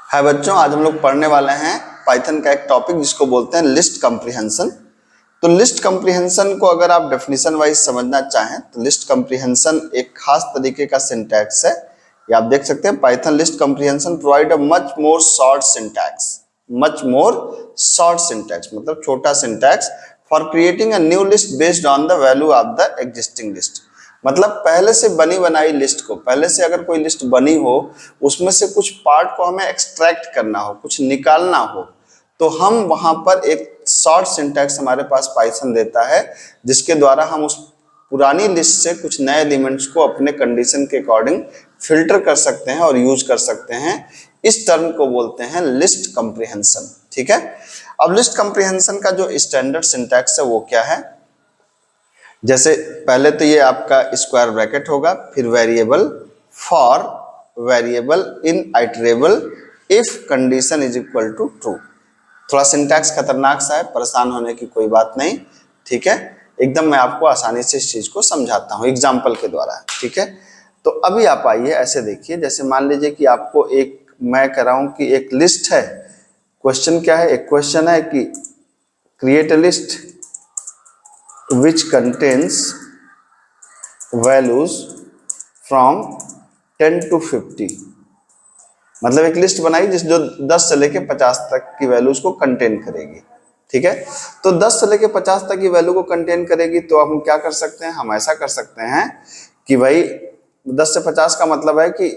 है बच्चों, आज हम लोग पढ़ने वाले हैं पाइथन का एक टॉपिक जिसको बोलते हैं लिस्ट कम्प्रीहेंशन। तो लिस्ट कम्प्रीहेंशन को अगर आप डेफिनेशन वाइज समझना चाहें तो लिस्ट कम्प्रीहेंशन एक खास तरीके का सिंटैक्स है। ये आप देख सकते हैं, Python list comprehension provide a much more short syntax, much more short syntax मतलब छोटा syntax for creating a new list based on the value of the existing list. मतलब पहले से बनी बनाई लिस्ट को, पहले से अगर कोई लिस्ट बनी हो उसमें से कुछ पार्ट को हमें एक्सट्रैक्ट करना हो, कुछ निकालना हो, तो हम वहां पर एक शॉर्ट सिंटैक्स हमारे पास पाइथन देता है जिसके द्वारा हम उस पुरानी लिस्ट से कुछ नए एलिमेंट्स को अपने कंडीशन के अकॉर्डिंग फिल्टर कर सकते हैं और यूज कर सकते हैं। इस टर्म को बोलते हैं लिस्ट कम्प्रीहेंशन। ठीक है, अब लिस्ट कम्प्रीहेंशन का जो स्टैंडर्ड सिंटैक्स है वो क्या है? जैसे पहले तो ये आपका स्क्वायर ब्रैकेट होगा, फिर variable for variable in iterable if condition is equal to true. थोड़ा सिंटैक्स खतरनाक सा है, परेशान होने की कोई बात नहीं। ठीक है, एकदम मैं आपको आसानी से इस चीज को समझाता हूँ एग्जाम्पल के द्वारा। ठीक है, तो अभी आप आइए ऐसे देखिए, जैसे मान लीजिए कि आपको एक, मैं कह रहा हूं कि एक लिस्ट है। क्वेश्चन क्या है? एक क्वेश्चन है कि create a list which contains values from 10 to 50। मतलब एक लिस्ट बनाई जिस जो 10 से लेके 50 तक की वैल्यूज को कंटेन करेगी। ठीक है, तो 10 से लेके 50 तक की वैल्यू को कंटेन करेगी, तो हम क्या कर सकते हैं? हम ऐसा कर सकते हैं कि भाई 10 से 50 का मतलब है कि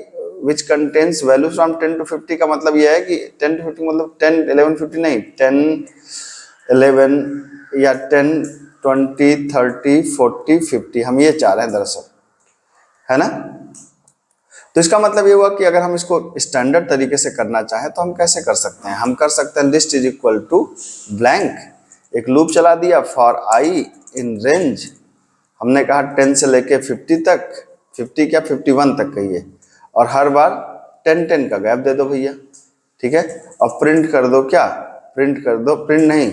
which contains value from 10 to 50 का मतलब यह है कि 10 to 50 मतलब 10, 11, 50 नहीं, 10, 11 या 10, 20, 30, 40, 50, हम ये चाह रहे हैं दरअसल, है ना। तो इसका मतलब ये हुआ कि अगर हम इसको स्टैंडर्ड तरीके से करना चाहें तो हम कैसे कर सकते हैं? हम कर सकते हैं list is equal to blank, एक लूप चला दिया फॉर आई इन रेंज, हमने कहा 10 से लेके 50 तक, 50 क्या 51 तक कहिए, और हर बार 10 का गैप दे दो भैया। ठीक है, और प्रिंट कर दो, क्या प्रिंट कर दो, प्रिंट नहीं,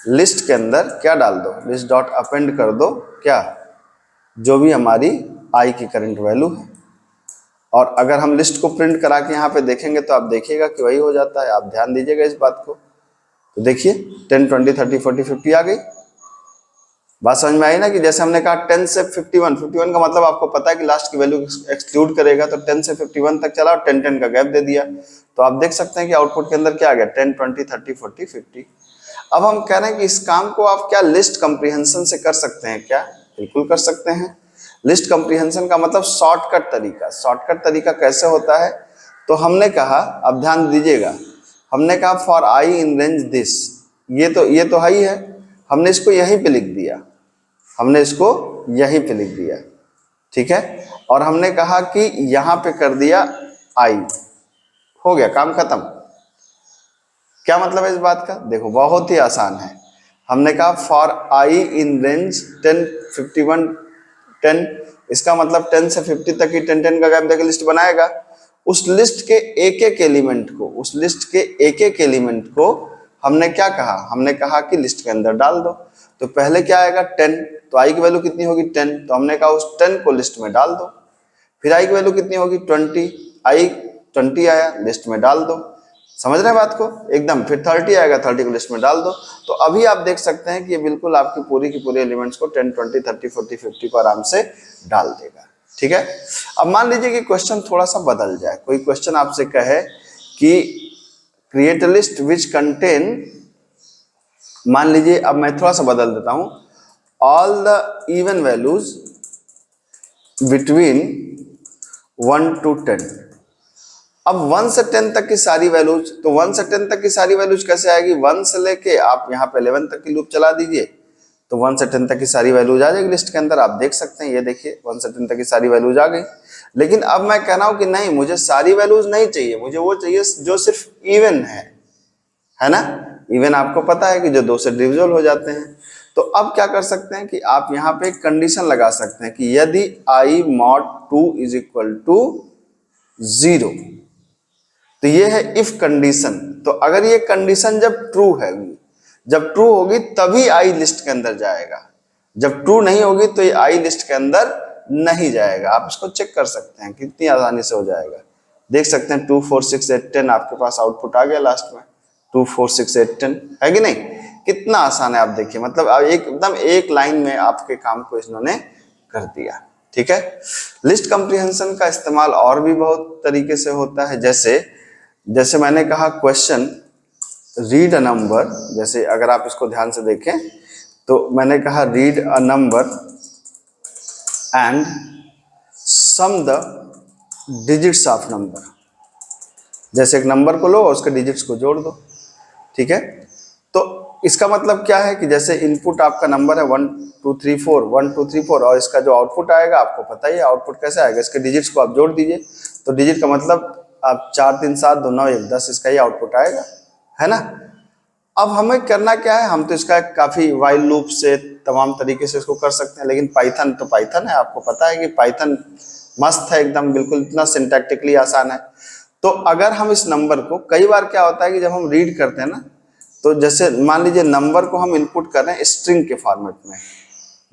लिस्ट के अंदर क्या डाल दो, लिस्ट डॉट अपेंड कर दो, क्या, जो भी हमारी आई की करंट वैल्यू है। और अगर हम लिस्ट को प्रिंट करा के यहाँ पे देखेंगे तो आप देखिएगा कि वही हो जाता है। आप ध्यान दीजिएगा इस बात को। तो देखिए 10, 20, 30, 40, 50 आ गई। बात समझ में आई ना कि जैसे हमने कहा 10 से 51, 51 का मतलब आपको पता है कि लास्ट की वैल्यू एक्सक्लूड करेगा, तो 10 से 51 तक चला और 10 का गैप दे दिया। तो आप देख सकते हैं कि आउटपुट के अंदर क्या आ गया, 10, 20, 30, 40, 50। अब हम कह रहे हैं कि इस काम को आप क्या लिस्ट कम्प्रीहेंशन से कर सकते हैं क्या? बिल्कुल कर सकते हैं। लिस्ट कम्प्रीहेंशन का मतलब शॉर्टकट तरीका। शॉर्टकट तरीका कैसे होता है? तो हमने कहा, अब ध्यान दीजिएगा, हमने कहा for I in range this, ये तो है ही है, हमने इसको यहीं पे लिख दिया, हमने इसको यहीं पे लिख दिया। ठीक है, और हमने कहा कि यहां पे कर दिया आई, हो गया काम खत्म। क्या मतलब है इस बात का? देखो बहुत ही आसान है। हमने कहा फॉर आई इन रेंज 10, 51, 10, इसका मतलब 10 से 50 तक की 10 का गैप देकर लिस्ट बनाएगा। उस लिस्ट के एक एक एलिमेंट को, उस लिस्ट के एक एक एलिमेंट को हमने क्या कहा? हमने कहा कि लिस्ट के अंदर डाल दो। तो पहले क्या आएगा 10, तो आई की वैल्यू कितनी होगी 10, तो हमने कहा उस 10 को लिस्ट में डाल दो। फिर आई की वैल्यू कितनी होगी 20, आई 20 आया, लिस्ट में डाल दो। समझ रहे हैं बात को एकदम। फिर 30 आएगा, 30 को लिस्ट में डाल दो। तो अभी आप देख सकते हैं कि ये बिल्कुल आपकी पूरी की पूरी एलिमेंट्स को 10, 20, 30, 40, 50 को आराम से डाल देगा। ठीक है, अब मान लीजिए कि क्वेश्चन थोड़ा सा बदल जाए। कोई क्वेश्चन आपसे कहे कि create a list which contain, मान लीजिए, अब मैं थोड़ा सा बदल देता हूं, all the even values between 1 to 10। अब 1 से 10 तक की सारी वैल्यूज, तो 1 से 10 तक की सारी वैल्यूज कैसे आएगी? 1 से लेके आप यहाँ पे 11 तक की लूप चला दीजिए, तो 1 से 10 तक की सारी वैल्यूज आ जाएगी लिस्ट के अंदर। आप देख सकते हैं, ये देखिए 1 से 10 तक की सारी वैल्यूज आ गई। लेकिन अब मैं कह रहा हूं कि नहीं, मुझे सारी वैल्यूज नहीं चाहिए, मुझे वो चाहिए जो सिर्फ इवन है ना। इवन आपको पता है कि जो 2 से डिविजिबल हो जाते हैं। तो अब क्या कर सकते हैं कि आप यहाँ पे एक कंडीशन लगा सकते हैं कि यदि आई मॉड 2 इज इक्वल टू 0, तो ये है इफ कंडीशन। तो अगर ये कंडीशन जब ट्रू है, जब ट्रू होगी तभी आई लिस्ट के अंदर जाएगा, जब ट्रू नहीं होगी तो ये आई लिस्ट के अंदर नहीं जाएगा। आप इसको चेक कर सकते हैं कितनी आसानी से हो जाएगा। देख सकते हैं 2 4 6 8 10 आपके पास आउटपुट आ गया लास्ट में 2 4 6 8 10, है कि नहीं? कितना आसान है आप देखिए, मतलब एकदम एक लाइन में आपके काम को इन्होंने कर दिया। ठीक है, लिस्ट कंप्रीहेंशन का इस्तेमाल और भी बहुत तरीके से होता है, जैसे मैंने कहा क्वेश्चन रीड अ नंबर, जैसे अगर आप इसको ध्यान से देखें तो मैंने कहा read a number and sum the digits of number. जैसे एक नंबर को लो और उसके डिजिट्स को जोड़ दो। ठीक है, तो इसका मतलब क्या है कि जैसे इनपुट आपका नंबर है 1 2 3 4 1 2 3 4 और इसका जो आउटपुट आएगा आपको पता ही है आउटपुट कैसे आएगा, इसके डिजिट्स को आप जोड़ दीजिए। तो डिजिट का मतलब आप 4 3 7 2 9 1 10 इसका ही आउटपुट आएगा, है ना? अब हमें करना क्या है, हम तो इसका काफी वाइल लूप से तमाम तरीके से इसको कर सकते हैं, लेकिन पाइथन तो पाइथन है, आपको पता है कि पाइथन मस्त है एकदम, बिल्कुल इतना सिंटैक्टिकली आसान है। तो अगर हम इस नंबर को, कई बार क्या होता है कि जब हम रीड करते हैं ना, तो जैसे मान लीजिए नंबर को हम इनपुट कर रहे हैं स्ट्रिंग के फॉर्मेट में,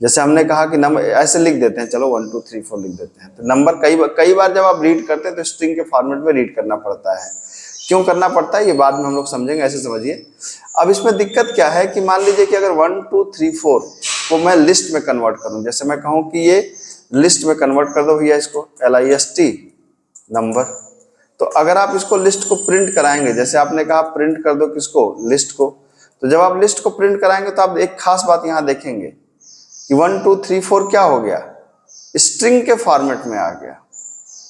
जैसे हमने कहा कि नंबर ऐसे लिख देते हैं, चलो 1 2 3 4 लिख देते हैं, तो नंबर कई बार जब आप रीड करते हैं तो स्ट्रिंग के फॉर्मेट में रीड करना पड़ता है। क्यों करना पड़ता है ये बाद में हम लोग समझेंगे, ऐसे समझिए। अब इसमें दिक्कत क्या है कि मान लीजिए कि अगर 1 2 3 4 को मैं लिस्ट में कन्वर्ट करूं, जैसे मैं कहूं कि ये लिस्ट में कन्वर्ट कर दो भैया इसको, LIST नंबर, तो अगर आप इसको लिस्ट को प्रिंट कराएंगे, जैसे आपने कहा प्रिंट कर दो किसको, लिस्ट को, तो जब आप लिस्ट को प्रिंट कराएंगे तो आप एक खास बात यहां देखेंगे कि 1 2 3 4 क्या हो गया, स्ट्रिंग के फॉर्मेट में आ गया।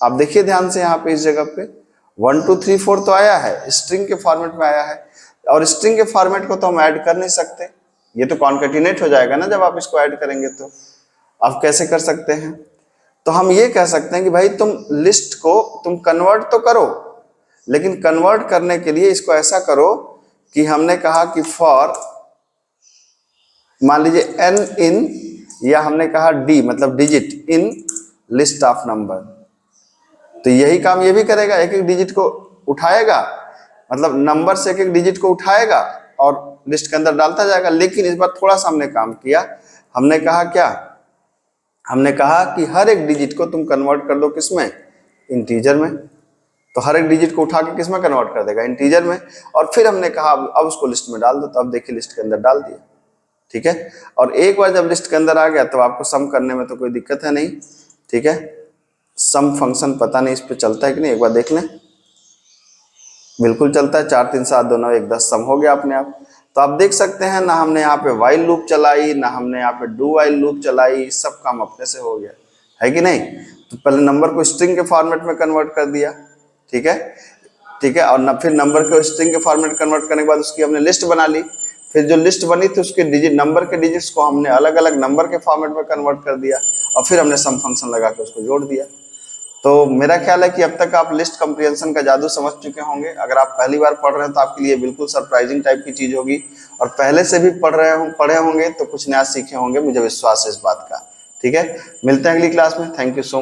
आप देखिए ध्यान से यहाँ पे इस जगह पे 1 2 3 4 तो आया है, स्ट्रिंग के फॉर्मेट में आया है, और स्ट्रिंग के फॉर्मेट को तो हम ऐड कर नहीं सकते, ये तो कॉन्केटिनेट हो जाएगा ना जब आप इसको ऐड करेंगे। तो आप कैसे कर सकते हैं, तो हम ये कह सकते हैं कि भाई तुम लिस्ट को तुम कन्वर्ट तो करो, लेकिन कन्वर्ट करने के लिए इसको ऐसा करो कि हमने कहा कि फॉर मान लीजिए n इन, या हमने कहा d मतलब digit in list of number, तो यही काम ये भी करेगा, एक एक डिजिट को उठाएगा, मतलब नंबर से एक एक डिजिट को उठाएगा और लिस्ट के अंदर डालता जाएगा। लेकिन इस बार थोड़ा सा हमने काम किया, हमने कहा क्या, हमने कहा कि हर एक डिजिट को तुम कन्वर्ट कर दो किसमें, इंटीजर में। तो हर एक डिजिट को उठा के किसमें कन्वर्ट कर देगा, इंटीजर में। और फिर हमने कहा अब उसको लिस्ट में डाल दो, तो अब देखिए लिस्ट के अंदर डाल दिया। ठीक है, और एक बार जब लिस्ट के अंदर आ गया तो आपको सम करने में तो कोई दिक्कत है नहीं। ठीक है, सम फंक्शन पता नहीं इस पे चलता है कि नहीं, एक बार देख लें। बिल्कुल चलता है, 4 3 7 2 9 1 10 सम हो गया अपने आप। तो आप देख सकते हैं ना हमने यहाँ पे वाइल लूप चलाई, ना हमने यहाँ पे डू वाइल लूप चलाई, सब काम अपने से हो गया, है कि नहीं? तो पहले नंबर को स्ट्रिंग के फॉर्मेट में कन्वर्ट कर दिया, ठीक है, ठीक है, और फिर नंबर को स्ट्रिंग के फॉर्मेट कन्वर्ट करने के बाद उसकी हमने लिस्ट बना ली। फिर जो लिस्ट बनी थी उसके डिजिट, नंबर के डिजिट्स को हमने अलग अलग नंबर के फॉर्मेट में कन्वर्ट कर दिया, और फिर हमने सम फंक्शन लगा के उसको जोड़ दिया। तो मेरा ख्याल है कि अब तक आप लिस्ट कंप्रीहेंशन का जादू समझ चुके होंगे। अगर आप पहली बार पढ़ रहे हैं तो आपके लिए बिल्कुल सरप्राइजिंग टाइप की चीज होगी, और पहले से भी पढ़े होंगे तो कुछ नया सीखे होंगे, मुझे विश्वास है इस बात का। ठीक है, मिलते हैं अगली क्लास में। Thank you so much.